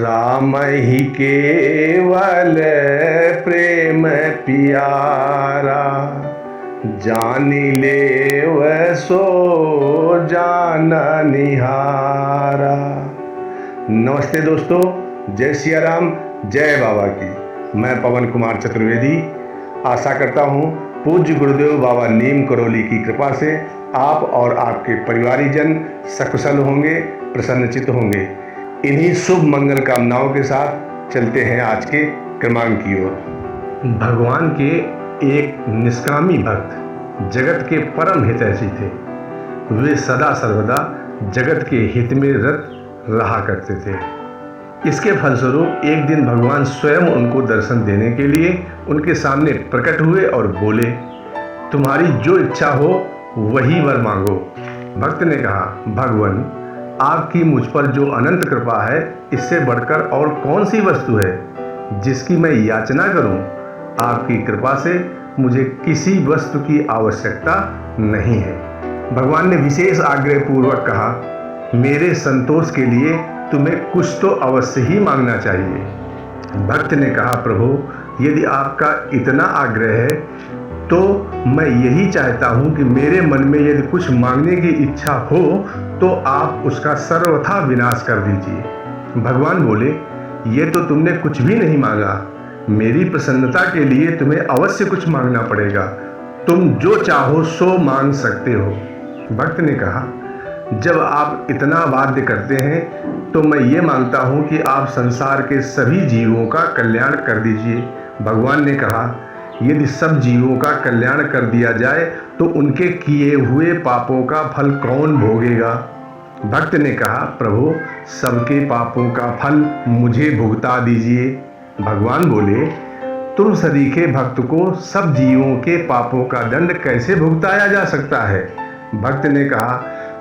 राम ही केवल प्रेम प्यारा, जान लेव सो जान निहारा। नमस्ते दोस्तों, जय सिया राम, जय बाबा की। मैं पवन कुमार चतुर्वेदी आशा करता हूँ पूज्य गुरुदेव बाबा नीम करौली की कृपा से आप और आपके परिवारीजन सकुशल होंगे, प्रसन्नचित्त होंगे। इन्हीं शुभ मंगल कामनाओं के साथ चलते हैं आज के क्रमांक की ओर। भगवान के एक निष्कामी भक्त जगत के परम हितैषी थे। वे सदा सर्वदा जगत के हित में रत रहा करते थे। इसके फलस्वरूप एक दिन भगवान स्वयं उनको दर्शन देने के लिए उनके सामने प्रकट हुए और बोले, तुम्हारी जो इच्छा हो वही वर मांगो। भक्त ने कहा, भगवान, आपकी मुझ पर जो अनंत कृपा है, इससे बढ़कर और कौन सी वस्तु है जिसकी मैं याचना करूं? आपकी कृपा से मुझे किसी वस्तु की आवश्यकता नहीं है। भगवान ने विशेष आग्रह पूर्वक कहा, मेरे संतोष के लिए तुम्हें कुछ तो अवश्य ही मांगना चाहिए। भक्त ने कहा, प्रभु, यदि आपका इतना आग्रह है तो मैं यही चाहता हूँ कि मेरे मन में यदि कुछ मांगने की इच्छा हो तो आप उसका सर्वथा विनाश कर दीजिए। भगवान बोले, ये तो तुमने कुछ भी नहीं मांगा। मेरी प्रसन्नता के लिए तुम्हें अवश्य कुछ मांगना पड़ेगा। तुम जो चाहो सो मांग सकते हो। भक्त ने कहा, जब आप इतना वाद्य करते हैं तो मैं ये मांगता हूँ कि आप संसार के सभी जीवों का कल्याण कर दीजिए। भगवान ने कहा, यदि सब जीवों का कल्याण कर दिया जाए तो उनके किए हुए पापों का फल कौन भोगेगा? भक्त ने कहा, प्रभु, सबके पापों का फल मुझे भुगता दीजिए। भगवान बोले, तुम सरीखे भक्त को सब जीवों के पापों का दंड कैसे भुगताया जा सकता है? भक्त ने कहा,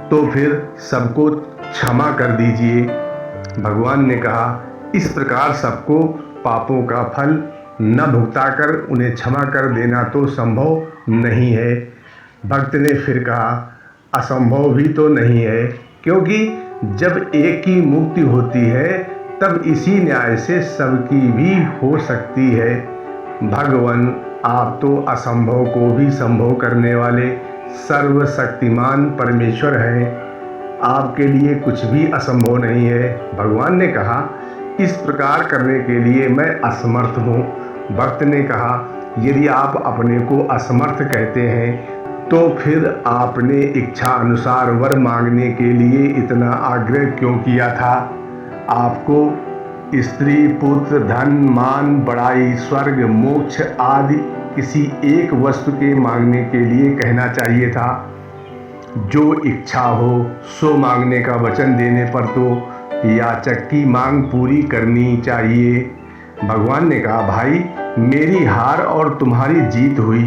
तो फिर सबको क्षमा कर दीजिए। भगवान ने कहा, इस प्रकार सबको पापों का फल न भुगताकर उन्हें क्षमा कर देना तो संभव नहीं है। भक्त ने फिर कहा, असंभव भी तो नहीं है, क्योंकि जब एक की मुक्ति होती है तब इसी न्याय से सबकी भी हो सकती है। भगवान, आप तो असंभव को भी संभव करने वाले सर्वशक्तिमान परमेश्वर हैं। आपके लिए कुछ भी असंभव नहीं है। भगवान ने कहा, इस प्रकार करने के लिए मैं असमर्थ हूँ। भक्त ने कहा, यदि आप अपने को असमर्थ कहते हैं तो फिर आपने इच्छा अनुसार वर मांगने के लिए इतना आग्रह क्यों किया था? आपको स्त्री, पुत्र, धन, मान, बड़ाई, स्वर्ग, मोक्ष आदि किसी एक वस्तु के मांगने के लिए कहना चाहिए था। जो इच्छा हो सो मांगने का वचन देने पर तो याचक की मांग पूरी करनी चाहिए। भगवान ने कहा, भाई, मेरी हार और तुम्हारी जीत हुई।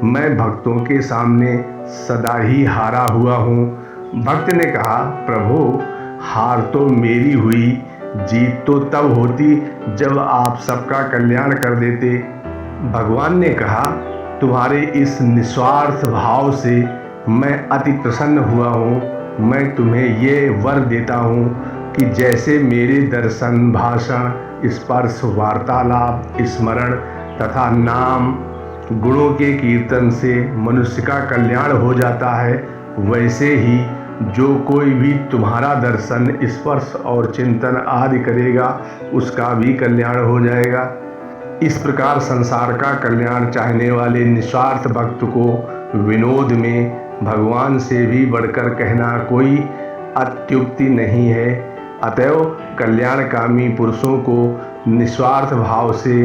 मैं भक्तों के सामने सदा ही हारा हुआ हूँ। भक्त ने कहा, प्रभु, हार तो मेरी हुई, जीत तो तब होती जब आप सबका कल्याण कर देते। भगवान ने कहा, तुम्हारे इस निस्वार्थ भाव से मैं अति प्रसन्न हुआ हूँ। मैं तुम्हें ये वर देता हूँ कि जैसे मेरे दर्शन, भाषण, स्पर्श, वार्तालाप, स्मरण तथा नाम गुणों के कीर्तन से मनुष्य का कल्याण हो जाता है, वैसे ही जो कोई भी तुम्हारा दर्शन, स्पर्श और चिंतन आदि करेगा उसका भी कल्याण हो जाएगा। इस प्रकार संसार का कल्याण चाहने वाले निस्वार्थ भक्त को विनोद में भगवान से भी बढ़कर कहना कोई अत्युक्ति नहीं है। अतएव कल्याणकामी पुरुषों को निस्वार्थ भाव से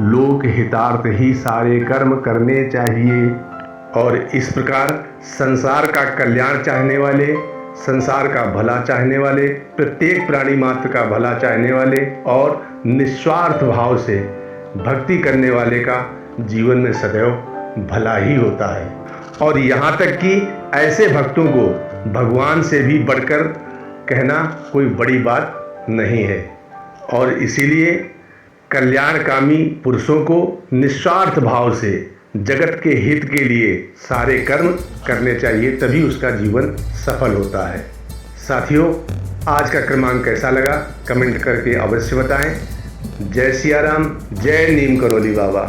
लोक हितार्थ ही सारे कर्म करने चाहिए। और इस प्रकार संसार का कल्याण चाहने वाले, संसार का भला चाहने वाले, प्रत्येक प्राणी मात्र का भला चाहने वाले और निस्वार्थ भाव से भक्ति करने वाले का जीवन में सदैव भला ही होता है। और यहाँ तक कि ऐसे भक्तों को भगवान से भी बढ़कर कहना कोई बड़ी बात नहीं है। और इसीलिए कल्याणकामी पुरुषों को निस्वार्थ भाव से जगत के हित के लिए सारे कर्म करने चाहिए, तभी उसका जीवन सफल होता है। साथियों, आज का क्रमांक कैसा लगा कमेंट करके अवश्य बताएं। जय सिया राम, जय नीम करोली बाबा।